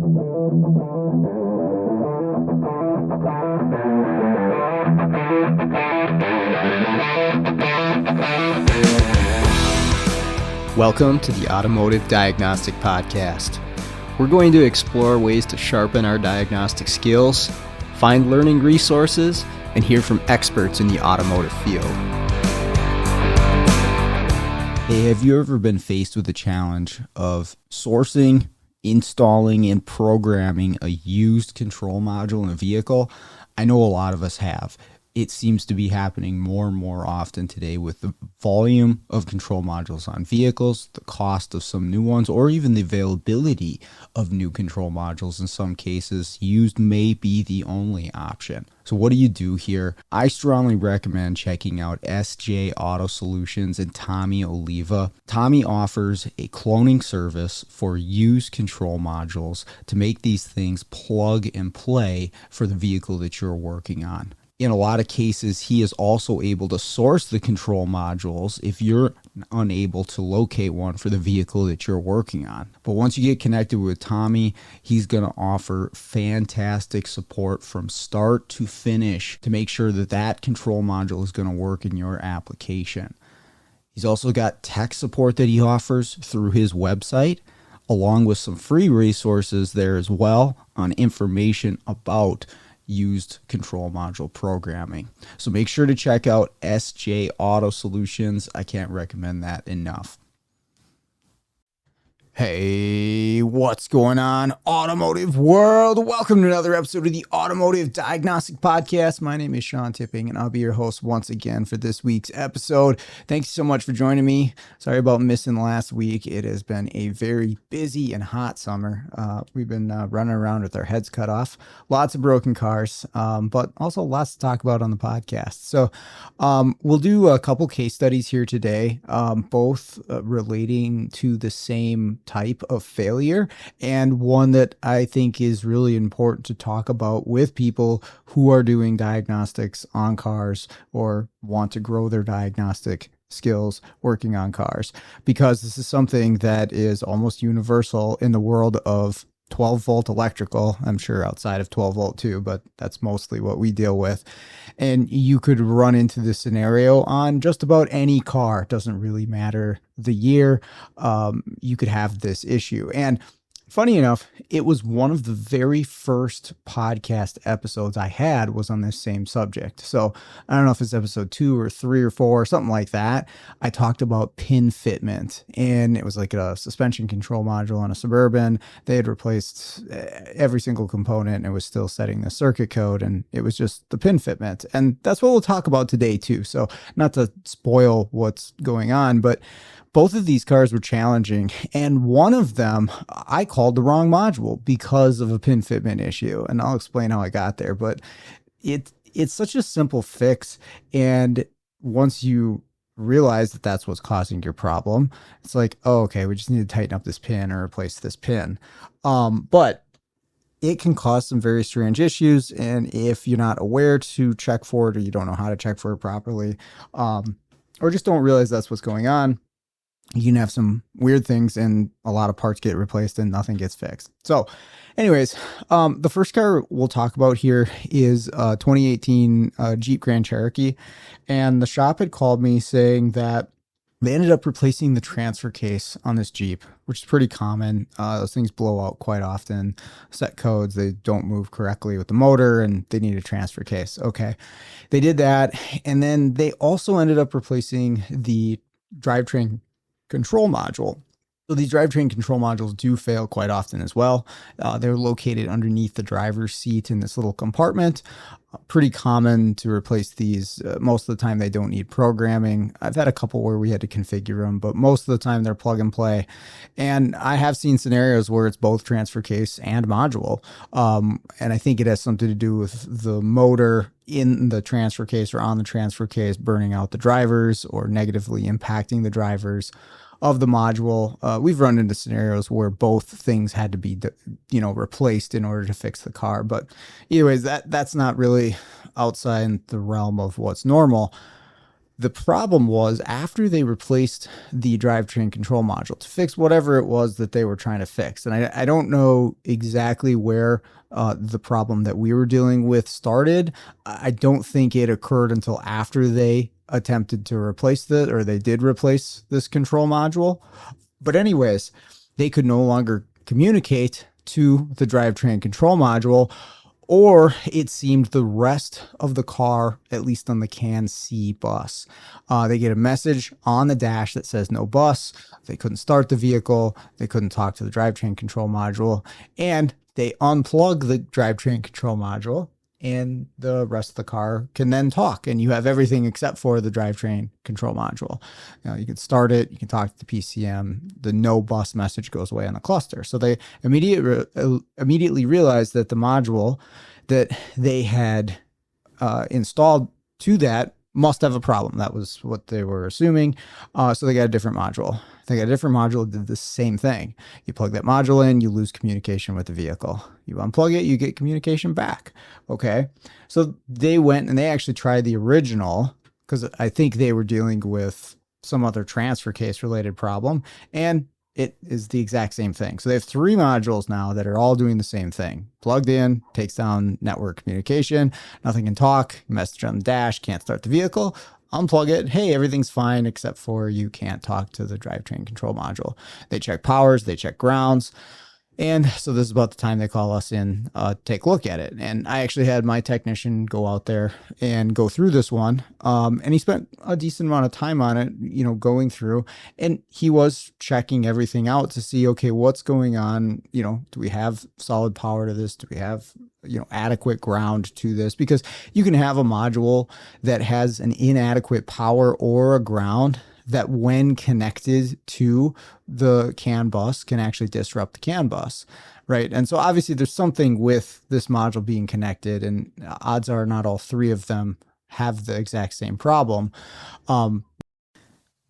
Welcome to the Automotive Diagnostic Podcast. We're going to explore ways to sharpen our diagnostic skills, find learning resources, and hear from experts in the automotive field. Hey, have you ever been faced with the challenge of sourcing, installing, and programming a used control module in a vehicle? I know a lot of us have. It seems to be happening more and more often today with the volume of control modules on vehicles, the cost of some new ones, or even the availability of new control modules. In some cases, used may be the only option. So what do you do here? I strongly recommend checking out SJ Auto Solutions and Tommy Oliva. Tommy offers a cloning service for used control modules to make these things plug and play for the vehicle that you're working on. In a lot of cases, he is also able to source the control modules if you're unable to locate one for the vehicle that you're working on. But once you get connected with Tommy, he's going to offer fantastic support from start to finish to make sure that that control module is going to work in your application. He's also got tech support that he offers through his website, along with some free resources there as well on information about used control module programming. So make sure to check out SJ Auto Solutions. I can't recommend that enough. Hey, what's going on, automotive world? Welcome to another episode of the Automotive Diagnostic Podcast. My name is Sean Tipping, and I'll be your host once again for this week's episode. Thanks so much for joining me. Sorry about missing last week. It has been a very busy and hot summer. We've been running around with our heads cut off. Lots of broken cars, but also lots to talk about on the podcast. So we'll do a couple case studies here today, both relating to the same type of failure, and one that I think is really important to talk about with people who are doing diagnostics on cars or want to grow their diagnostic skills working on cars, because this is something that is almost universal in the world of 12 volt electrical. I'm sure outside of 12 volt too, but that's mostly what we deal with. And you could run into this scenario on just about any car. It doesn't really matter the year. You could have this issue. And funny enough, it was one of the very first podcast episodes I had was on this same subject. So I don't know if it's episode 2 or 3 or 4, something like that. I talked about pin fitment, and it was like a suspension control module on a Suburban. They had replaced every single component and it was still setting the circuit code, and it was just the pin fitment. And that's what we'll talk about today too. So not to spoil what's going on, but both of these cars were challenging, and one of them, I called the wrong module because of a pin fitment issue, and I'll explain how I got there, but it's such a simple fix, and once you realize that that's what's causing your problem, it's like, oh, okay, we just need to tighten up this pin or replace this pin. But it can cause some very strange issues, and if you're not aware to check for it, or you don't know how to check for it properly, or just don't realize that's what's going on, you can have some weird things and a lot of parts get replaced and nothing gets fixed. So anyways, the first car we'll talk about here is 2018 Jeep Grand Cherokee. And the shop had called me saying that they ended up replacing the transfer case on this Jeep, which is pretty common. Those things blow out quite often. Set codes, they don't move correctly with the motor, and they need a transfer case. Okay, they did that. And then they also ended up replacing the drivetrain control module. So these drivetrain control modules do fail quite often as well. They're located underneath the driver's seat in this little compartment. Pretty common to replace these. Most of the time they don't need programming. I've had a couple where we had to configure them, but most of the time they're plug and play. And I have seen scenarios where it's both transfer case and module. And I think it has something to do with the motor in the transfer case or on the transfer case burning out the drivers or negatively impacting the drivers of the module. We've run into scenarios where both things had to be, replaced in order to fix the car. But anyways, that's not really outside the realm of what's normal. The problem was after they replaced the drivetrain control module to fix whatever it was that they were trying to fix. And I don't know exactly where the problem that we were dealing with started. I don't think it occurred until after they attempted to replace they did replace this control module. But anyways, they could no longer communicate to the drivetrain control module, or it seemed the rest of the car, at least on the CAN C bus. They get a message on the dash that says no bus. They couldn't start the vehicle. They couldn't talk to the drivetrain control module. And they unplug the drivetrain control module, and the rest of the car can then talk. And you have everything except for the drivetrain control module. You can start it. You can talk to the PCM. The no bus message goes away on the cluster. So they immediately realized that the module that they had installed to that must have a problem. That was what they were assuming. So they got a different module. They got a different module that did the same thing. You plug that module in, you lose communication with the vehicle. You unplug it, you get communication back. Okay. So they went and they actually tried the original, because I think they were dealing with some other transfer case related problem, and it is the exact same thing. So they have 3 modules now that are all doing the same thing. Plugged in, takes down network communication, nothing can talk, message on the dash, can't start the vehicle. Unplug it. Hey, everything's fine except for you can't talk to the drivetrain control module. They check powers, they check grounds. And so this is about the time they call us in, take a look at it. And I actually had my technician go out there and go through this one. And he spent a decent amount of time on it, going through, and he was checking everything out to see, okay, what's going on? Do we have solid power to this? Do we have, adequate ground to this? Because you can have a module that has an inadequate power or a ground that when connected to the CAN bus can actually disrupt the CAN bus, right? And so obviously there's something with this module being connected, and odds are not all 3 of them have the exact same problem.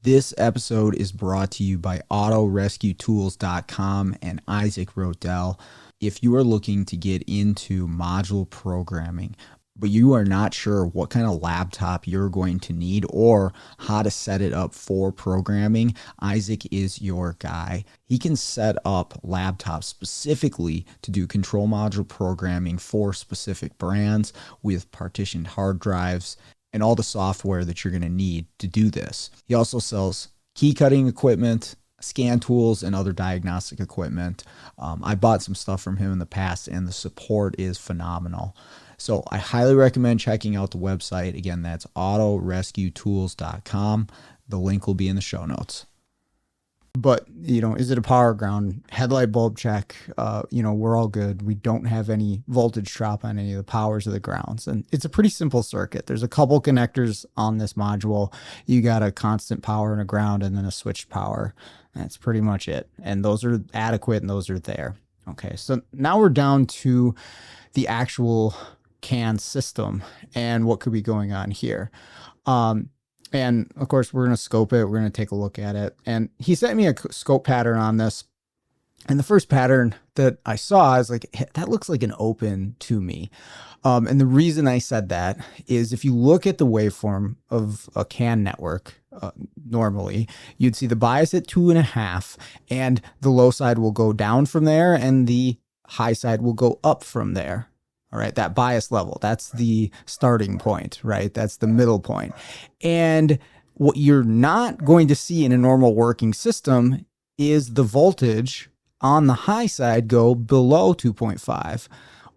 This episode is brought to you by autorescuetools.com and Isaac Rodell. If you are looking to get into module programming, but you are not sure what kind of laptop you're going to need or how to set it up for programming, Isaac is your guy. He can set up laptops specifically to do control module programming for specific brands with partitioned hard drives and all the software that you're going to need to do this. He also sells key cutting equipment, scan tools, and other diagnostic equipment. I bought some stuff from him in the past, and the support is phenomenal. So I highly recommend checking out the website. Again, that's autorescuetools.com. The link will be in the show notes. But, is it a power ground? Headlight bulb check. We're all good. We don't have any voltage drop on any of the powers of the grounds. And it's a pretty simple circuit. There's a couple connectors on this module. You got a constant power and a ground, and then a switched power. That's pretty much it. And those are adequate, and those are there. Okay, so now we're down to the actual CAN system and what could be going on here. And of course, we're going to scope it. We're going to take a look at it. And he sent me a scope pattern on this. And the first pattern that I saw is like, that looks like an open to me. And the reason I said that is if you look at the waveform of a CAN network, normally you'd see the bias at 2.5, and the low side will go down from there and the high side will go up from there. All right, that bias level, that's the starting point, right? That's the middle point. And what you're not going to see in a normal working system is the voltage on the high side go below 2.5,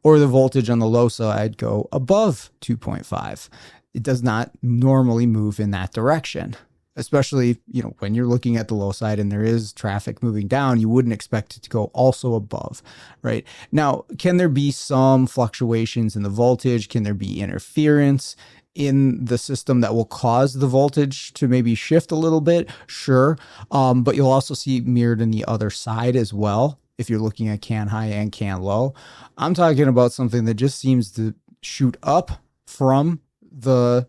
or the voltage on the low side go above 2.5. It does not normally move in that direction. Especially, when you're looking at the low side and there is traffic moving down, you wouldn't expect it to go also above, right? Now, can there be some fluctuations in the voltage? Can there be interference in the system that will cause the voltage to maybe shift a little bit? Sure. But you'll also see mirrored in the other side as well, if you're looking at CAN high and CAN low. I'm talking about something that just seems to shoot up from the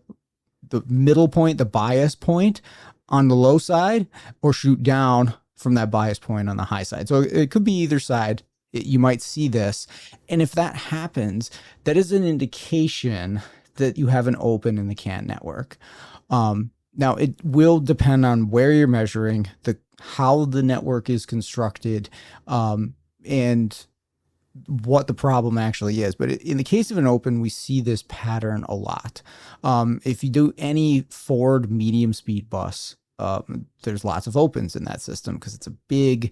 middle point, the bias point on the low side, or shoot down from that bias point on the high side. So it could be either side. You might see this. And if that happens, that is an indication that you have an open in the CAN network. Now, it will depend on where you're measuring, how the network is constructed, and what the problem actually is. But in the case of an open, we see this pattern a lot. If you do any Ford medium speed bus, there's lots of opens in that system because it's a big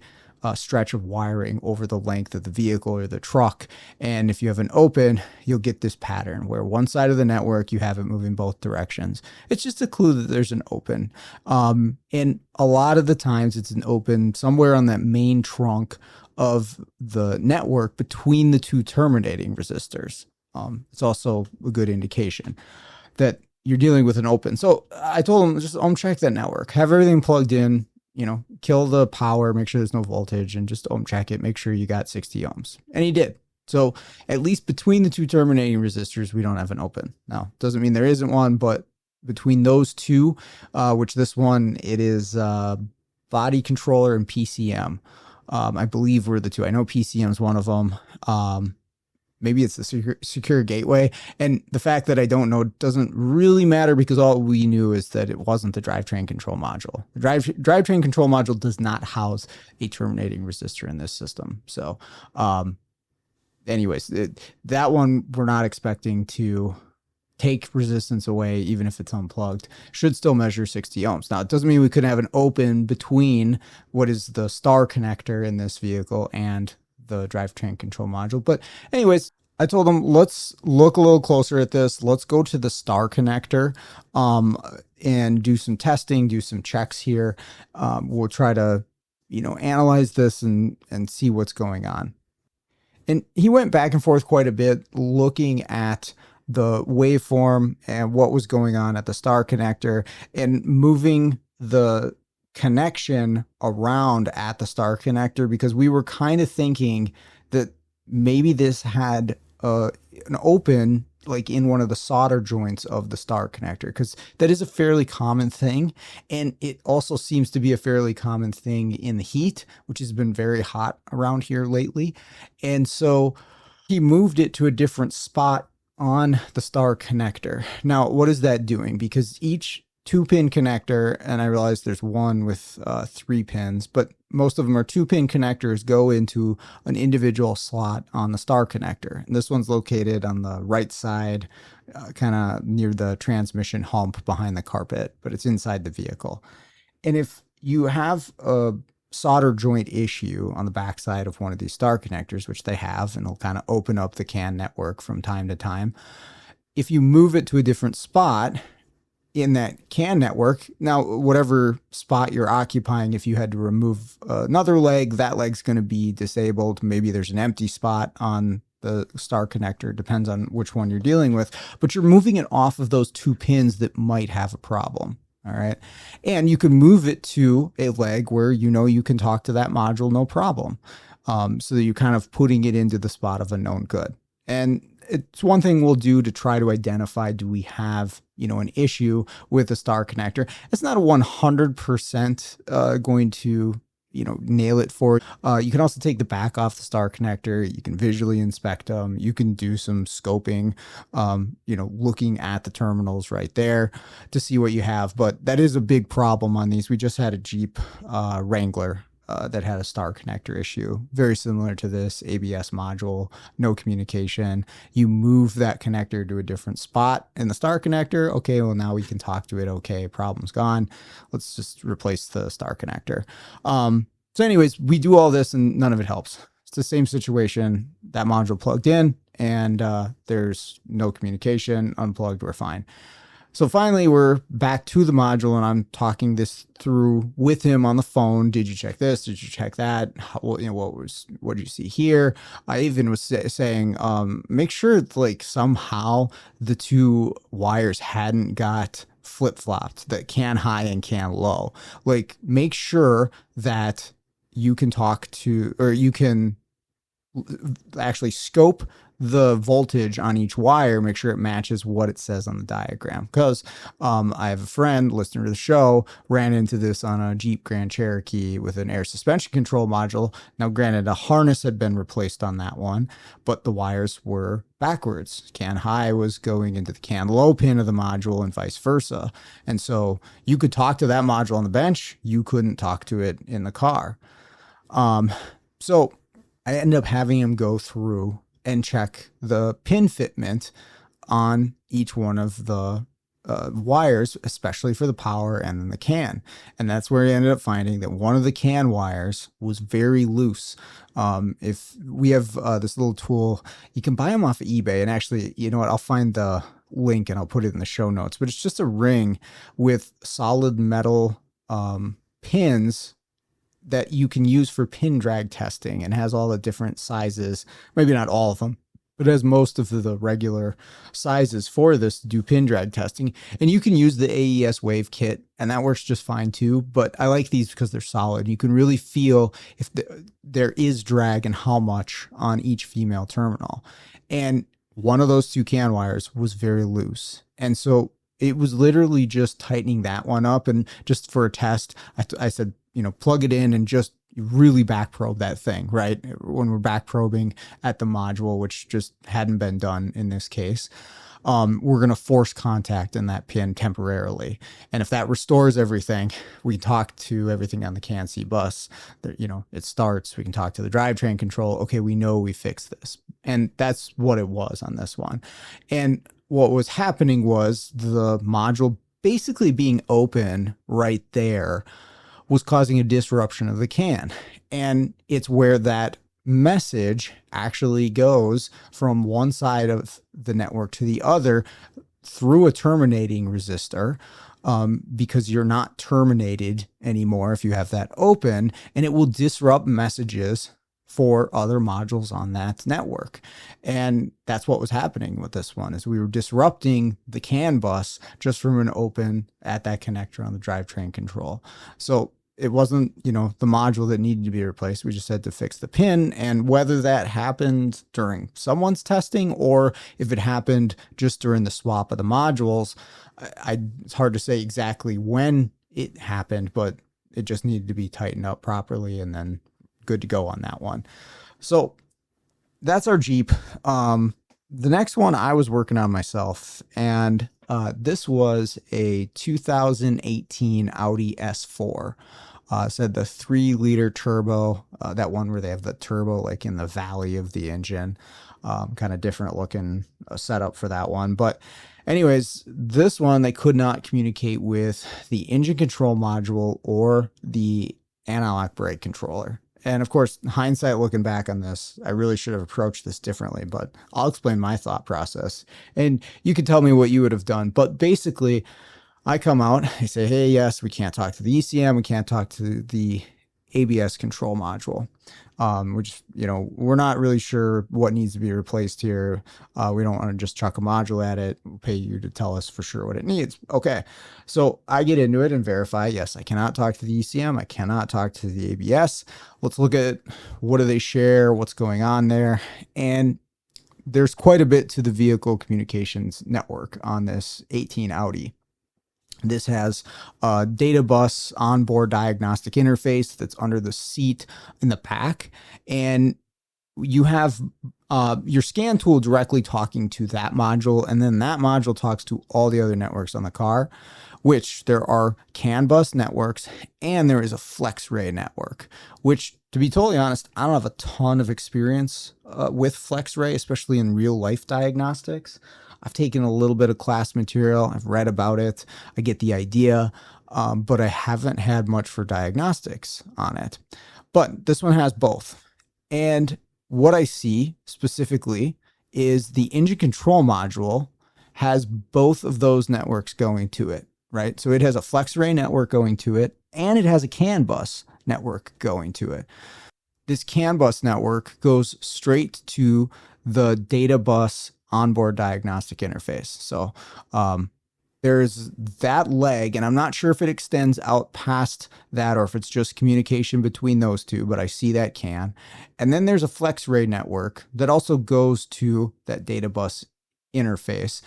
stretch of wiring over the length of the vehicle or the truck. And if you have an open, you'll get this pattern where one side of the network, you have it moving both directions. It's just a clue that there's an open. And a lot of the times it's an open somewhere on that main trunk of the network between the two terminating resistors. It's also a good indication that you're dealing with an open. So I told him, just check that network, have everything plugged in, kill the power, make sure there's no voltage, and just check it, make sure you got 60 ohms. And he did. So at least between the two terminating resistors, we don't have an open. Now, doesn't mean there isn't one, but between those two, which this one, it is body controller and PCM. I believe were the two. I know PCM is one of them. Maybe it's the secure gateway. And the fact that I don't know doesn't really matter because all we knew is that it wasn't the drivetrain control module. The drivetrain control module does not house a terminating resistor in this system. So anyways, that one we're not expecting to take resistance away, even if it's unplugged. Should still measure 60 ohms. Now, it doesn't mean we couldn't have an open between what is the star connector in this vehicle and the drivetrain control module. But anyways, I told them, let's look a little closer at this. Let's go to the star connector and do some testing, do some checks here. We'll try to, analyze this and see what's going on. And he went back and forth quite a bit looking at the waveform and what was going on at the star connector and moving the connection around at the star connector, because we were kind of thinking that maybe this had an open like in one of the solder joints of the star connector, because that is a fairly common thing. And it also seems to be a fairly common thing in the heat, which has been very hot around here lately. And so he moved it to a different spot on the star connector. Now, what is that doing? Because each 2-pin connector, and I realize there's one with 3 pins, but most of them are 2-pin connectors, go into an individual slot on the star connector. And this one's located on the right side, kind of near the transmission hump behind the carpet, but it's inside the vehicle. And if you have a solder joint issue on the backside of one of these star connectors, which they have, and it'll kind of open up the CAN network from time to time, if you move it to a different spot in that CAN network, now whatever spot you're occupying, if you had to remove another leg, that leg's going to be disabled. Maybe there's an empty spot on the star connector, depends on which one you're dealing with, but you're moving it off of those 2 pins that might have a problem. All right. And you can move it to a leg where you can talk to that module, no problem. So that you're kind of putting it into the spot of a known good. And it's one thing we'll do to try to identify, do we have, an issue with the star connector? It's not a 100% going to, nail it for you. You can also take the back off the star connector. You can visually inspect them. You can do some scoping, looking at the terminals right there to see what you have. But that is a big problem on these. We just had a Jeep Wrangler that had a star connector issue, very similar to this ABS module, no communication. You move that connector to a different spot in the star connector. Okay, well, now we can talk to it. Okay, problem's gone. Let's just replace the star connector. So anyways, we do all this and none of it helps. It's the same situation. That module plugged in and there's no communication, unplugged, we're fine. So finally, we're back to the module, and I'm talking this through with him on the phone. Did you check this? Did you check that? What did you see here? I even was saying, make sure somehow the 2 wires hadn't got flip-flopped, that CAN high and CAN low. Make sure that you can talk to, or you can actually scope the voltage on each wire, make sure it matches what it says on the diagram. Because I have a friend, listener to the show, ran into this on a Jeep Grand Cherokee with an air suspension control module. Now, granted, a harness had been replaced on that one, but the wires were backwards. CAN high was going into the CAN low pin of the module and vice versa. And so you could talk to that module on the bench, you couldn't talk to it in the car. So I ended up having him go through and check the pin fitment on each one of the wires, especially for the power and then the CAN. And that's where he ended up finding that one of the CAN wires was very loose. If we have this little tool, you can buy them off of eBay. And actually, you know what? I'll find the link and I'll put it in the show notes. But it's just a ring with solid metal pins that you can use for pin drag testing, and has all the different sizes, maybe not all of them, but has most of the regular sizes for this to do pin drag testing. And you can use the AES Wave Kit, and that works just fine too. But I like these because they're solid. You can really feel if there is drag and how much on each female terminal. And one of those two CAN wires was very loose. And so it was literally just tightening that one up. And just for a test, I said, plug it in and just really back probe that thing, right? When we're back probing at the module, which just hadn't been done in this case, we're going to force contact in that pin temporarily. And if that restores everything, we talk to everything on the CAN-C bus. It starts, we can talk to the drivetrain control. Okay, we know we fixed this. And that's what it was on this one. And what was happening was the module basically being open right there was causing a disruption of the CAN. And it's where that message actually goes from one side of the network to the other through a terminating resistor, because you're not terminated anymore if you have that open, and it will disrupt messages for other modules on that network. And that's what was happening with this one, is we were disrupting the CAN bus just from an open at that connector on the drivetrain control. So it wasn't, the module that needed to be replaced. We just had to fix the pin. And whether that happened during someone's testing or if it happened just during the swap of the modules, it's hard to say exactly when it happened, but it just needed to be tightened up properly and then good to go on that one. So that's our Jeep. The next one I was working on myself, and this was a 2018 Audi S4. Said the 3-liter turbo, that one where they have the turbo like in the valley of the engine. Kind of different looking setup for that one. But anyways, this one, they could not communicate with the engine control module or the anti-lock brake controller. And of course, hindsight looking back on this, I really should have approached this differently, but I'll explain my thought process and you can tell me what you would have done. But basically, I come out, I say, hey, yes, we can't talk to the ECM, we can't talk to the ABS control module. We're just, we're not really sure what needs to be replaced here. We don't want to just chuck a module at it. We'll pay you to tell us for sure what it needs. Okay. So I get into it and verify, yes, I cannot talk to the ECM. I cannot talk to the ABS. Let's look at what do they share, what's going on there. And there's quite a bit to the vehicle communications network on this 18 Audi. This has a data bus onboard diagnostic interface that's under the seat in the back. And you have your scan tool directly talking to that module. And then that module talks to all the other networks on the car, which there are CAN bus networks and there is a FlexRay network, which, to be totally honest, I don't have a ton of experience with FlexRay, especially in real life diagnostics. I've taken a little bit of class material. I've read about it. I get the idea, but I haven't had much for diagnostics on it. But this one has both. And what I see specifically is the engine control module has both of those networks going to it, right? So it has a FlexRay network going to it, and it has a CAN bus network going to it. This CAN bus network goes straight to the data bus onboard diagnostic interface. So there's that leg, and I'm not sure if it extends out past that or if it's just communication between those two, but I see that can. And then there's a FlexRay network that also goes to that data bus interface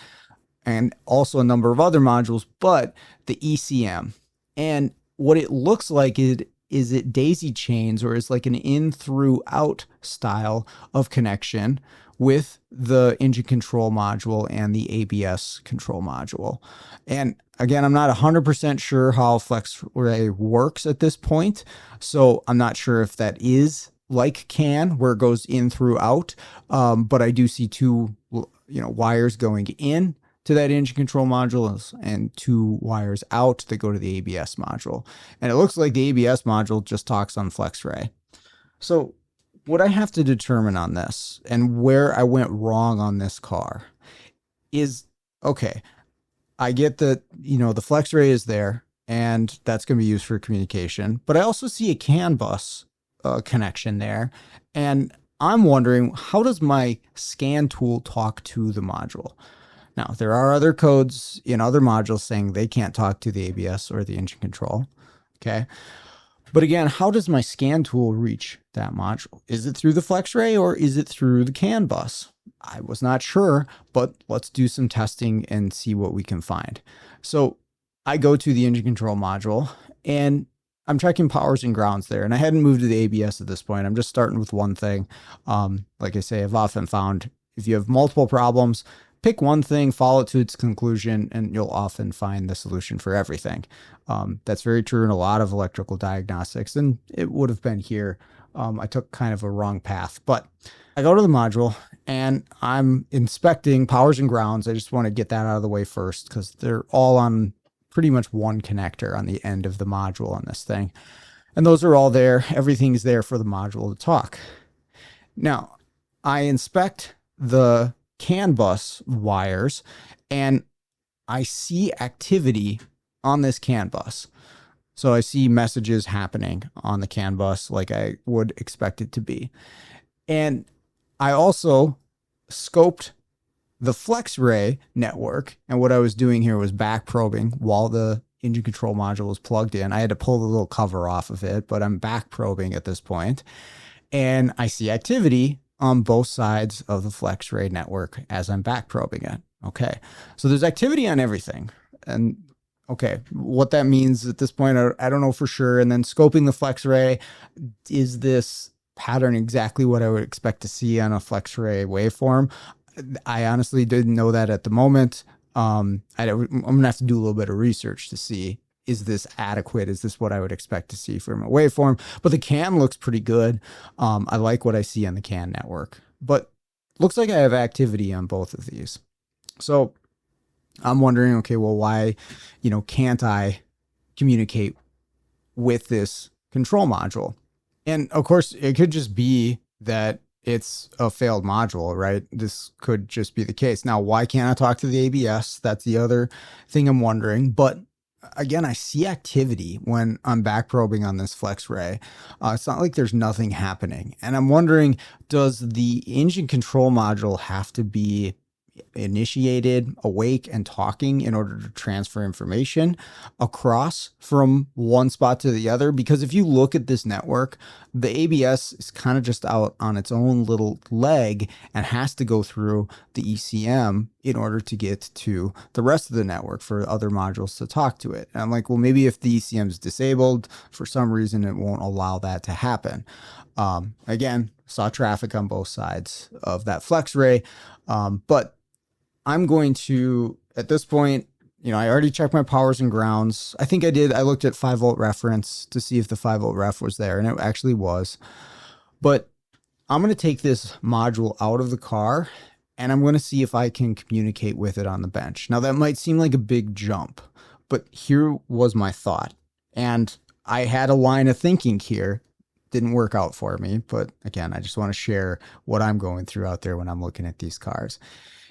and also a number of other modules, but the ECM. And what it looks like is it daisy chains, or is like an in through out style of connection with the engine control module and the ABS control module. And again, I'm not 100% sure how FlexRay works at this point. So I'm not sure if that is like CAN, where it goes in through out. But I do see two, wires going in to that engine control module and two wires out that go to the ABS module. And it looks like the ABS module just talks on FlexRay. So what I have to determine on this and where I went wrong on this car is, okay, I get that, the FlexRay is there and that's going to be used for communication, but I also see a CAN bus connection there. And I'm wondering, how does my scan tool talk to the module? Now, there are other codes in other modules saying they can't talk to the ABS or the engine control. Okay. But again, how does my scan tool reach that module? Is it through the FlexRay or is it through the CAN bus? I was not sure, but let's do some testing and see what we can find. So I go to the engine control module and I'm checking powers and grounds there. And I hadn't moved to the ABS at this point. I'm just starting with one thing. Like I say, I've often found if you have multiple problems, pick one thing, follow it to its conclusion, and you'll often find the solution for everything. That's very true in a lot of electrical diagnostics, and it would have been here. I took kind of a wrong path, but I go to the module and I'm inspecting powers and grounds. I just want to get that out of the way first because they're all on pretty much one connector on the end of the module on this thing. And those are all there. Everything's there for the module to talk. Now, I inspect the CAN bus wires and I see activity on this CAN bus. So I see messages happening on the CAN bus like I would expect it to be. And I also scoped the FlexRay network. And what I was doing here was back probing while the engine control module was plugged in. I had to pull the little cover off of it, but I'm back probing at this point. And I see activity on both sides of the FlexRay network as I'm back probing it. Okay. So there's activity on everything. And okay, what that means at this point, I don't know for sure. And then scoping the FlexRay, is this pattern exactly what I would expect to see on a FlexRay waveform? I honestly didn't know that at the moment. I'm going to have to do a little bit of research to see, is this adequate? Is this what I would expect to see from a waveform? But the CAN looks pretty good. I like what I see on the CAN network, but looks like I have activity on both of these. So I'm wondering, okay, well, why, can't I communicate with this control module? And of course, it could just be that it's a failed module, right? This could just be the case. Now, why can't I talk to the ABS? That's the other thing I'm wondering. But again, I see activity when I'm back probing on this FlexRay. It's not like there's nothing happening. And I'm wondering, does the engine control module have to be initiated, awake, and talking in order to transfer information across from one spot to the other? Because if you look at this network, the ABS is kind of just out on its own little leg and has to go through the ECM in order to get to the rest of the network for other modules to talk to it. And I'm like, well, maybe if the ECM is disabled for some reason, it won't allow that to happen. Again, saw traffic on both sides of that FlexRay, but I'm going to, at this point, I already checked my powers and grounds. I think I did. I looked at 5-volt reference to see if the 5-volt ref was there, and it actually was. But I'm going to take this module out of the car, and I'm going to see if I can communicate with it on the bench. Now, that might seem like a big jump, but here was my thought. And I had a line of thinking here. Didn't work out for me, but again, I just want to share what I'm going through out there when I'm looking at these cars.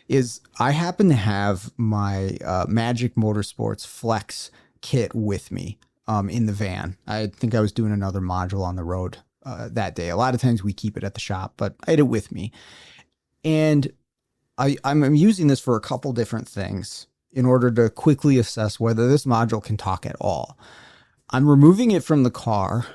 Is I happen to have my Magic Motorsports Flex kit with me in the van. I think I was doing another module on the road that day. A lot of times we keep it at the shop, but I had it with me. And I'm using this for a couple different things. in order to quickly assess whether this module can talk at all. I'm removing it from the car,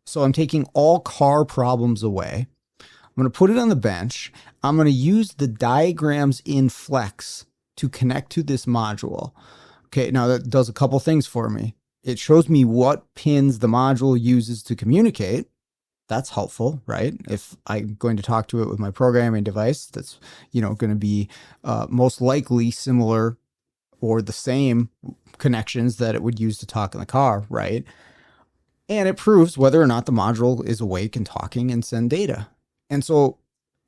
so I'm taking all car problems away. I'm going to put it on the bench. I'm going to use the diagrams in Flex to connect to this module. Okay, now that does a couple things for me. It shows me what pins the module uses to communicate. That's helpful, right? If I'm going to talk to it with my programming device, that's going to be most likely similar or the same connections that it would use to talk in the car, right? And it proves whether or not the module is awake and talking and send data. And so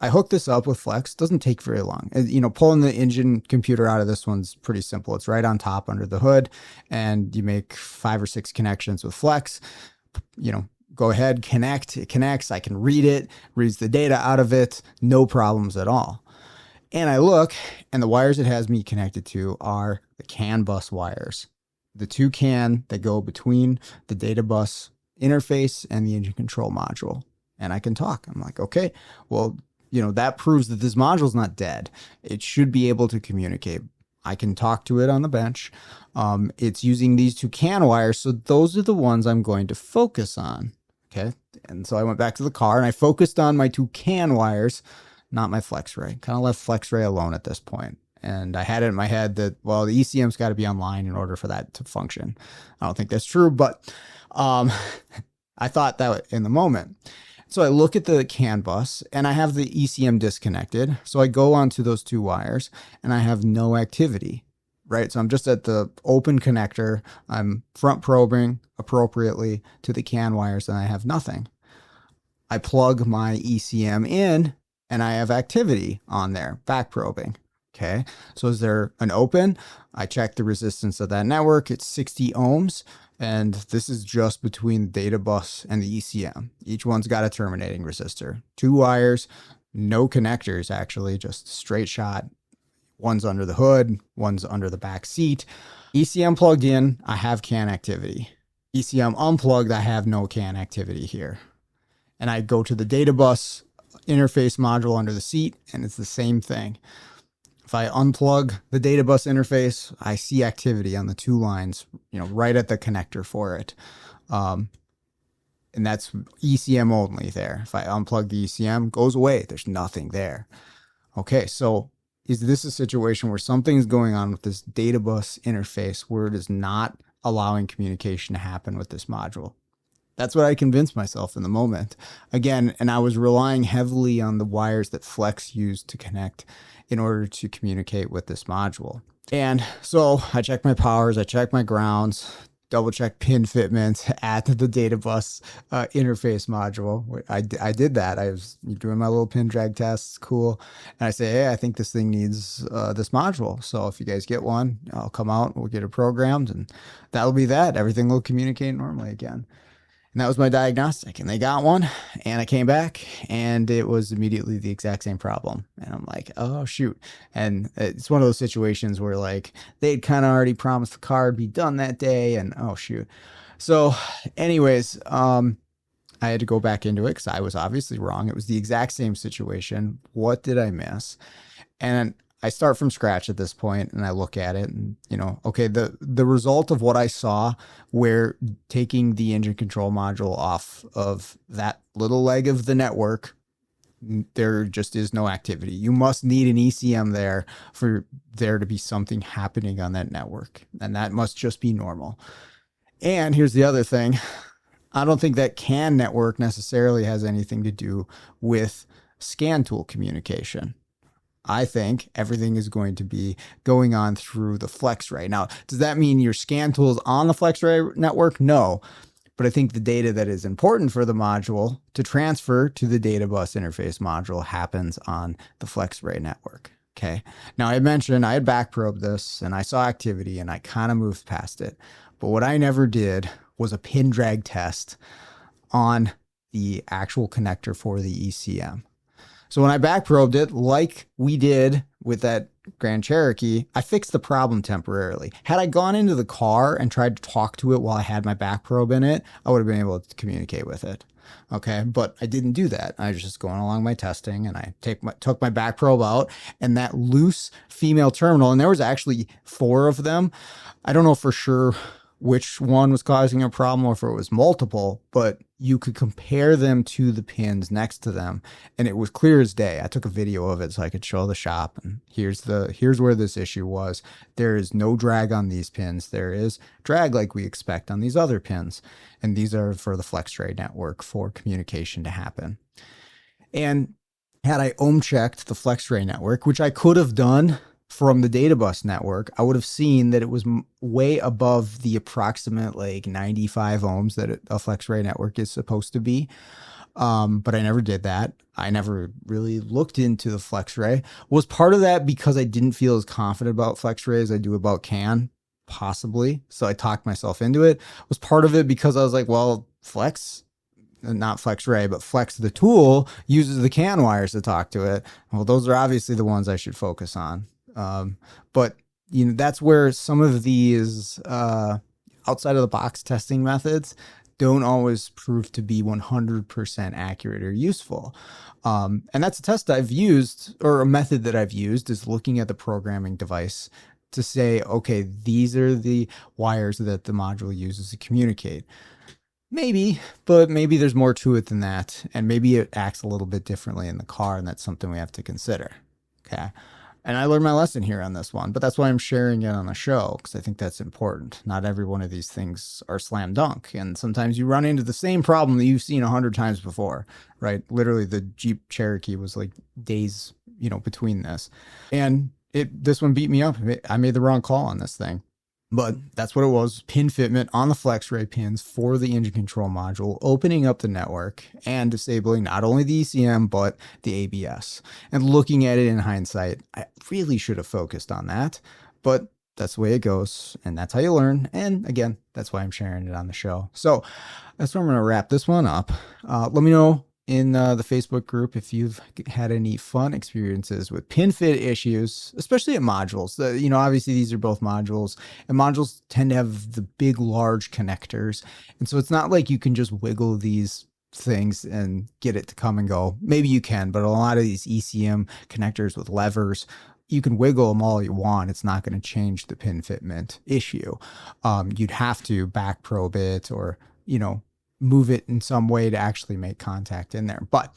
I hook this up with Flex. Doesn't take very long. Pulling the engine computer out of this one's pretty simple. It's right on top under the hood, and you make 5 or 6 connections with Flex. Go ahead, connect. It connects. I can read it, reads the data out of it. No problems at all. And I look, and the wires it has me connected to are the CAN bus wires. The 2 CAN that go between the data bus interface and the engine control module. And I can talk. I'm like, okay, well, that proves that this module is not dead. It should be able to communicate. I can talk to it on the bench. It's using these 2 CAN wires. So those are the ones I'm going to focus on. Okay. And so I went back to the car and I focused on my 2 CAN wires, not my FlexRay. Kind of left FlexRay alone at this point. And I had it in my head that, well, the ECM's got to be online in order for that to function. I don't think that's true, but I thought that in the moment. So I look at the CAN bus and I have the ECM disconnected. So I go onto those 2 wires and I have no activity, right? So I'm just at the open connector. I'm front probing appropriately to the CAN wires and I have nothing. I plug my ECM in and I have activity on there, back probing. Okay, so is there an open? I check the resistance of that network. It's 60 ohms. And this is just between the data bus and the ECM. Each one's got a terminating resistor. 2 wires, no connectors actually, just straight shot. One's under the hood, one's under the back seat. ECM plugged in, I have CAN activity. ECM unplugged, I have no CAN activity here. And I go to the data bus interface module under the seat, and it's the same thing. If I unplug the data bus interface, I see activity on the 2 lines, right at the connector for it. And that's ECM only there. If I unplug the ECM, goes away. There's nothing there. Okay, so is this a situation where something's going on with this data bus interface where it is not allowing communication to happen with this module? That's what I convinced myself in the moment. Again, and I was relying heavily on the wires that Flex used to connect in order to communicate with this module. And so I checked my powers, I checked my grounds, double check pin fitment at the data bus interface module. I did that. I was doing my little pin drag tests. Cool. And I say, hey, I think this thing needs this module. So if you guys get one, I'll come out, we'll get it programmed, and that'll be that. Everything will communicate normally again. And that was my diagnostic. And they got one, and I came back, and it was immediately the exact same problem. And I'm like, oh, shoot. And it's one of those situations where, like, they'd kind of already promised the car would be done that day, and oh, shoot. So anyways, I had to go back into it because I was obviously wrong. It was the exact same situation. What did I miss? And I start from scratch at this point and I look at it and, okay, the result of what I saw where taking the engine control module off of that little leg of the network, there just is no activity. You must need an ECM there for there to be something happening on that network. And that must just be normal. And here's the other thing. I don't think that CAN network necessarily has anything to do with scan tool communication. I think everything is going to be going on through the FlexRay. Now, does that mean your scan tool is on the FlexRay network? No. But I think the data that is important for the module to transfer to the data bus interface module happens on the FlexRay network. Okay. Now, I mentioned I had backprobed this and I saw activity and I kind of moved past it. But what I never did was a pin drag test on the actual connector for the ECM. So when I backprobed it, like we did with that Grand Cherokee, I fixed the problem temporarily. Had I gone into the car and tried to talk to it while I had my back probe in it, I would have been able to communicate with it. Okay. But I didn't do that. I was just going along my testing, and I took my back probe out, and that loose female terminal, and there was actually 4 of them. I don't know for sure which one was causing a problem or if it was multiple, but you could compare them to the pins next to them, and it was clear as day. I took a video of it so I could show the shop, and here's where this issue was. There is no drag on these pins. There is drag like we expect on these other pins, and these are for the FlexRay network for communication to happen. And had I ohm checked the FlexRay network, which I could have done from the data bus network, I would have seen that it was way above the approximate 95 ohms that a FlexRay network is supposed to be. But I never did that. I never really looked into the FlexRay. Was part of that because I didn't feel as confident about FlexRay as I do about CAN? Possibly. So I talked myself into it. Was part of it because I was like, well, not FlexRay, but Flex the tool uses the CAN wires to talk to it. Well, those are obviously the ones I should focus on. But that's where some of these outside of the box testing methods don't always prove to be 100% accurate or useful. And that's a test I've used, or a method that I've used, is looking at the programming device to say, okay, these are the wires that the module uses to communicate. Maybe, but maybe there's more to it than that. And maybe it acts a little bit differently in the car, and that's something we have to consider. Okay. And I learned my lesson here on this one, but that's why I'm sharing it on the show, because I think that's important. Not every one of these things are slam dunk. And sometimes you run into the same problem that you've seen 100 times before, right? Literally, the Jeep Cherokee was days, between this. And this one beat me up. I made the wrong call on this thing. But that's what it was. Pin fitment on the FlexRay pins for the engine control module, opening up the network and disabling not only the ECM, but the ABS. And looking at it in hindsight, I really should have focused on that. But that's the way it goes. And that's how you learn. And again, that's why I'm sharing it on the show. So that's where I'm going to wrap this one up. Let me know in the Facebook group if you've had any fun experiences with pin fit issues, especially at modules. Obviously these are both modules, and modules tend to have the big, large connectors. And so it's not like you can just wiggle these things and get it to come and go. Maybe you can, but a lot of these ECM connectors with levers, you can wiggle them all you want. It's not going to change the pin fitment issue. You'd have to back probe it or, move it in some way to actually make contact in there. But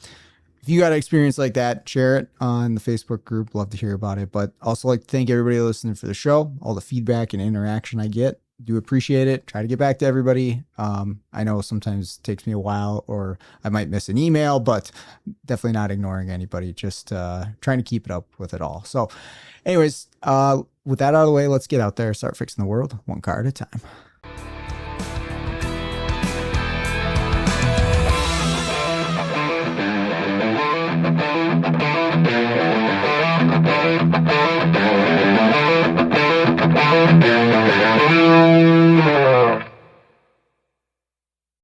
if you got an experience like that, share it on the Facebook group. Love to hear about it. But also like to thank everybody listening for the show, all the feedback and interaction I get. Do appreciate it. Try to get back to everybody. I know sometimes it takes me a while, or I might miss an email, but definitely not ignoring anybody. Just trying to keep it up with it all. So anyways, with that out of the way, let's get out there, start fixing the world one car at a time.